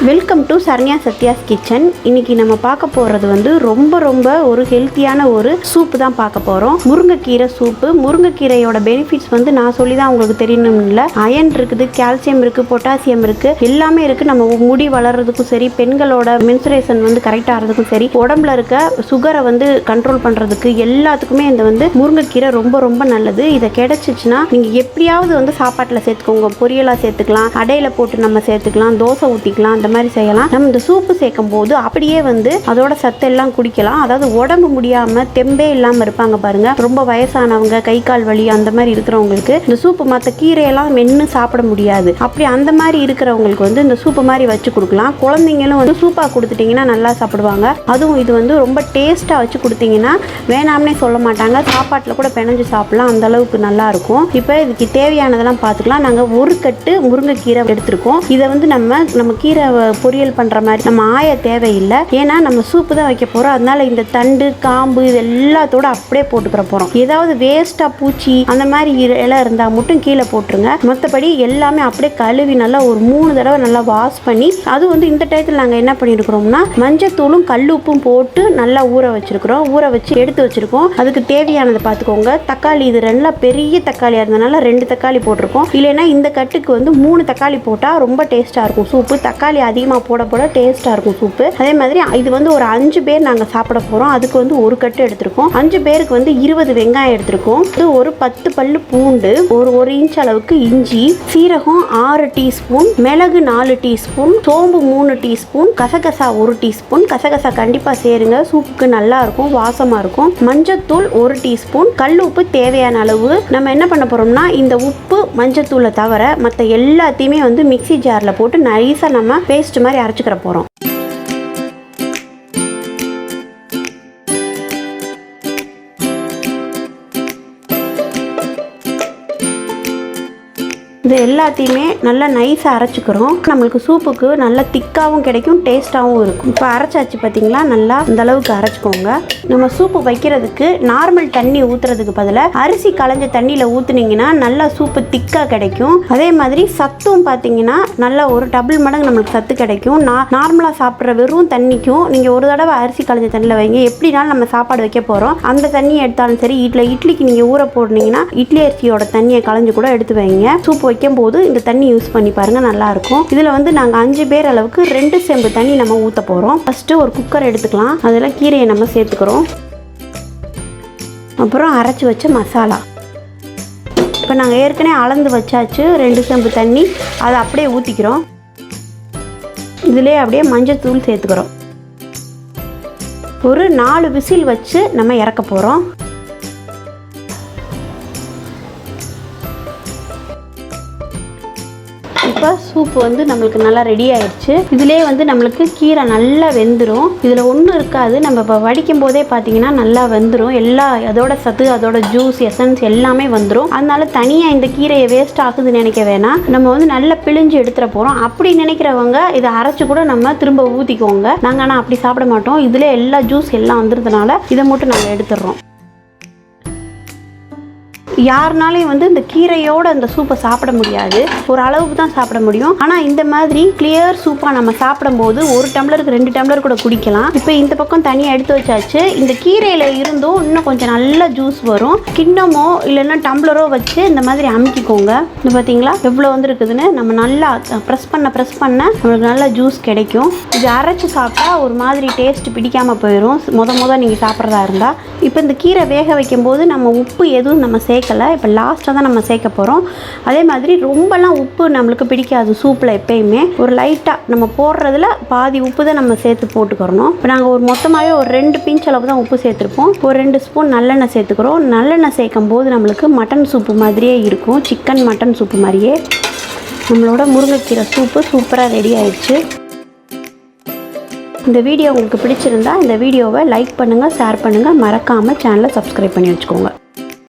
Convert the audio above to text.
Welcome to Saranya Sathya's kitchen. இன்னைக்கு நம்ம பார்க்க போகிறது வந்து ரொம்ப ஒரு ஹெல்த்தியான ஒரு சூப்பு தான் பார்க்க போகிறோம். முருங்கைக்கீரை சூப்பு. முருங்கைக்கீரையோட பெனிஃபிட்ஸ் வந்து நான் சொல்லி தான் உங்களுக்கு தெரியணும் இல்லை. அயன் இருக்குது, கால்சியம் இருக்குது, பொட்டாசியம் இருக்குது, எல்லாமே இருக்குது. நம்ம முடி வளர்கிறதுக்கும் சரி, பெண்களோட மென்சுரேஷன் வந்து கரெக்டாக ஆகிறதுக்கும் சரி, உடம்புல இருக்க சுகரை வந்து கண்ட்ரோல் பண்ணுறதுக்கு எல்லாத்துக்குமே இந்த வந்து முருங்கைக்கீரை ரொம்ப நல்லது. இதை கிடைச்சிச்சுன்னா நீங்கள் எப்படியாவது வந்து சாப்பாட்டில் சேர்த்துக்கோங்க. பொரியலாக சேர்த்துக்கலாம், அடையில் போட்டு நம்ம சேர்த்துக்கலாம், தோசை ஊற்றிக்கலாம், அந்த மாதிரி செய்யலாம். நம்ம இந்த சூப்பு சேர்க்கும் போது அப்படியே வந்து அதோட சத்தெல்லாம் குடிக்கலாம். அதாவது உடம்பு முடியாம தெம்பே இல்லாமல் இருப்பாங்க பாருங்க, ரொம்ப வயசானவங்க, கை கால் வலி அந்த மாதிரி இருக்கிறவங்களுக்கு இந்த சூப்பு மற்ற கீரையெல்லாம் மென்று சாப்பிட முடியாது. அப்படி அந்த மாதிரி இருக்கிறவங்களுக்கு வந்து இந்த சூப்பு மாதிரி வச்சு கொடுக்கலாம். குழந்தைங்களும் வந்து சூப்பாக கொடுத்துட்டிங்கன்னா நல்லா சாப்பிடுவாங்க. அதுவும் இது வந்து ரொம்ப டேஸ்ட்டாக வச்சு கொடுத்தீங்கன்னா வேணாம்னே சொல்ல மாட்டாங்க. சாப்பாட்டில் கூட பிணைஞ்சு சாப்பிடலாம், அந்த அளவுக்கு நல்லா இருக்கும். இப்போ இதுக்கு தேவையானதெல்லாம் பார்த்துக்கலாம். நாங்கள் ஒரு கட்டு முருங்கைக்கீரை எடுத்திருக்கோம். இதை வந்து நம்ம கீரை பொரியல் பண்ணுற மாதிரி நம்ம ஆய தேவையில்லை. ஏன்னா நம்ம சூப்பு தான் வைக்க போகிறோம். அதனால இந்த தண்டு, காம்பு இது எல்லாத்தோட அப்படியே போட்டுக்கிற போகிறோம். ஏதாவது வேஸ்ட்டாக பூச்சி அந்த மாதிரி இலை இருந்தால் மட்டும் கீழே போட்டுருங்க. மற்றபடி எல்லாமே அப்படியே கழுவி நல்லா ஒரு 3 தடவை நல்லா வாஷ் பண்ணி, அது வந்து இந்த டயத்தில் நாங்கள் என்ன பண்ணியிருக்கிறோம்னா மஞ்சத்தூளும் கல்லுப்பும் போட்டு நல்லா ஊற வச்சிருக்கிறோம். ஊற வச்சு எடுத்து வச்சிருக்கோம். அதுக்கு தேவையானதை பார்த்துக்கோங்க. தக்காளி, இது ரெண்டா பெரிய தக்காளியாக இருந்தனால 2 தக்காளி போட்டிருக்கோம். இல்லைன்னா இந்த கட்டுக்கு வந்து 3 தக்காளி போட்டால் ரொம்ப டேஸ்ட்டாக இருக்கும் சூப்பு. தக்காளி அதிகமாக போட டேஸ்ட்டாக இருக்கும் சூப்பு. அதே மாதிரி இது வந்து ஒரு 5 பேர் நாங்கள் சாப்பிட போகிறோம். அதுக்கு வந்து ஒரு கட்டு எடுத்திருக்கோம். 5 பேருக்கு வந்து 20 வெங்காயம் எடுத்திருக்கோம். ஒரு 10 பல்லு பூண்டு, ஒரு இன்ச் அளவுக்கு இஞ்சி, சீரகம் 6 டீஸ்பூன், மிளகு 4 டீஸ்பூன், சோம்பு 3 டீஸ்பூன், கசகசா 1 டீஸ்பூன். கசகசா கண்டிப்பாக சேருங்க, சூப்புக்கு நல்லா இருக்கும், வாசமாக இருக்கும். மஞ்சத்தூள் 1 டீஸ்பூன், கல் உப்பு தேவையான அளவு. நம்ம என்ன பண்ண போகிறோம்னா இந்த உப்பு மஞ்சத்தூளை தவிர மற்ற எல்லாத்தையுமே வந்து மிக்சி ஜாரில் போட்டு நைஸாக நம்ம பேஸ்ட் மாதிரி அரைச்சிக்கிற போகிறோம். இது எல்லாத்தையுமே நல்லா நைஸாக அரைச்சிக்கிறோம். நம்மளுக்கு சூப்புக்கு நல்லா திக்காகவும் கிடைக்கும், டேஸ்ட்டாகவும் இருக்கும். இப்போ அரைச்சாச்சு பார்த்தீங்களா, நல்லா இந்த அளவுக்கு அரைச்சிக்கோங்க. நம்ம சூப்பு வைக்கிறதுக்கு நார்மல் தண்ணி ஊற்றுறதுக்கு பதிலாக அரிசி களைஞ்ச தண்ணியில் ஊற்றுனீங்கன்னா நல்லா சூப்பு திக்காக கிடைக்கும். அதே மாதிரி சத்தும் பார்த்தீங்கன்னா நல்லா ஒரு டபுள் மடங்கு நம்மளுக்கு சத்து கிடைக்கும். நார்மலாக சாப்பிட்ற வெறும் தண்ணிக்கும் நீங்கள் ஒரு தடவை அரிசி களைஞ்ச தண்ணியில் வைங்க. எப்படினாலும் நம்ம சாப்பாடு வைக்க போகிறோம். அந்த தண்ணியை எடுத்தாலும் சரி, இட்லிக்கு நீங்கள் ஊற போடுனீங்கன்னா இட்லி அரிசியோட தண்ணியை களைஞ்சு கூட எடுத்து வைங்க. சூப்பு வைக்கும் போது இந்த தண்ணி யூஸ் பண்ணி பாருங்க, நல்லா இருக்கும். இதுல வந்து நாங்க 5 பேர் அளவுக்கு 2 செம்பு தண்ணி நம்ம ஊத்த போறோம். ஃபர்ஸ்ட் ஒரு குக்கர் எடுத்துக்கலாம். அதுல கீரையை நம்ம சேர்த்துக்கிறோம். அப்புறம் அரைச்சு வச்ச மசாலா. இப்போ நாங்கள் ஏற்கனவே அளந்து வச்சாச்சு 2 செம்பு தண்ணி, அதை அப்படியே ஊற்றிக்கிறோம். இதுலேயே அப்படியே மஞ்சள் தூள் சேர்த்துக்கிறோம். ஒரு 4 விசில் வச்சு நம்ம இறக்க போகிறோம். இப்போ சூப்பு வந்து நம்மளுக்கு நல்லா ரெடி ஆயிடுச்சு. இதுலேயே வந்து நம்மளுக்கு கீரை நல்லா வெந்துடும். இதில் ஒன்றும் இருக்காது. நம்ம இப்போ வடிக்கும் போதே பார்த்தீங்கன்னா நல்லா வெந்துடும். அதோட சத்து, அதோட ஜூஸ், எசன்ஸ் எல்லாமே வந்துடும். அதனால தனியாக இந்த கீரையை வேஸ்ட் ஆகுதுன்னு நினைக்க வேணாம். நம்ம வந்து நல்லா பிழிஞ்சு எடுத்துட போகிறோம். அப்படி நினைக்கிறவங்க இதை அரைச்சி கூட நம்ம திரும்ப ஊற்றிக்கோங்க. நாங்கள் ஆனால் அப்படி சாப்பிட மாட்டோம். இதில் எல்லா ஜூஸ் எல்லாம் வந்துடுறதுனால இதை மட்டும் நாங்கள் எடுத்துடுறோம். யாருனாலையும் வந்து இந்த கீரையோட அந்த சூப்பை சாப்பிட முடியாது, ஒரு அளவுக்கு தான் சாப்பிட முடியும். ஆனால் இந்த மாதிரி கிளியர் சூப்பாக நம்ம சாப்பிடும்போது 1 டம்ளருக்கு 2 டம்ளர் கூட குடிக்கலாம். இப்போ இந்த பக்கம் தனியாக எடுத்து வச்சாச்சு. இந்த கீரையில் இருந்தும் இன்னும் கொஞ்சம் நல்ல ஜூஸ் வரும். கிண்ணமோ இல்லைன்னா டம்ளரோ வச்சு இந்த மாதிரி அமுக்கிக்கோங்க. இது பார்த்தீங்களா எவ்வளோ வந்துருக்குதுன்னு. நம்ம நல்லா ப்ரெஸ் பண்ண நம்மளுக்கு நல்ல ஜூஸ் கிடைக்கும். இது அரைச்சி சாப்பிட்டா ஒரு மாதிரி டேஸ்ட் பிடிக்காமல் போயிடும் முத நீங்கள் சாப்பிட்றதா இருந்தால். இப்போ இந்த கீரை வேக வைக்கும் போது நம்ம உப்பு எதுவும் நம்ம சேர்க்கலை. இப்போ லாஸ்ட்டாக தான் நம்ம சேர்க்க போகிறோம். அதே மாதிரி ரொம்பலாம் உப்பு நம்மளுக்கு பிடிக்காது சூப்பில். எப்பயுமே ஒரு லைட்டாக நம்ம போடுறதுல பாதி உப்பு தான் நம்ம சேர்த்து போட்டுக்கிறணும். இப்போ நாங்கள் ஒரு மொத்தமாகவே ஒரு 2 பிஞ்ச் அளவு தான் உப்பு சேர்த்துருப்போம். ஒரு 2 ஸ்பூன் நல்லெண்ணெய் சேர்த்துக்கிறோம். நல்லெண்ணெய் சேர்க்கும் போது நம்மளுக்கு மட்டன் சூப்பு மாதிரியே இருக்கும், சிக்கன் மட்டன் சூப்பு மாதிரியே. நம்மளோட முருங்கைக்கீரை சூப்பு சூப்பராக ரெடி ஆயிடுச்சு. இந்த வீடியோ உங்களுக்கு பிடிச்சிருந்தா இந்த வீடியோவை லைக் பண்ணுங்கள், ஷேர் பண்ணுங்கள், மறக்காமல் சேனலை சப்ஸ்கிரைப் பண்ணி வச்சுக்கோங்க.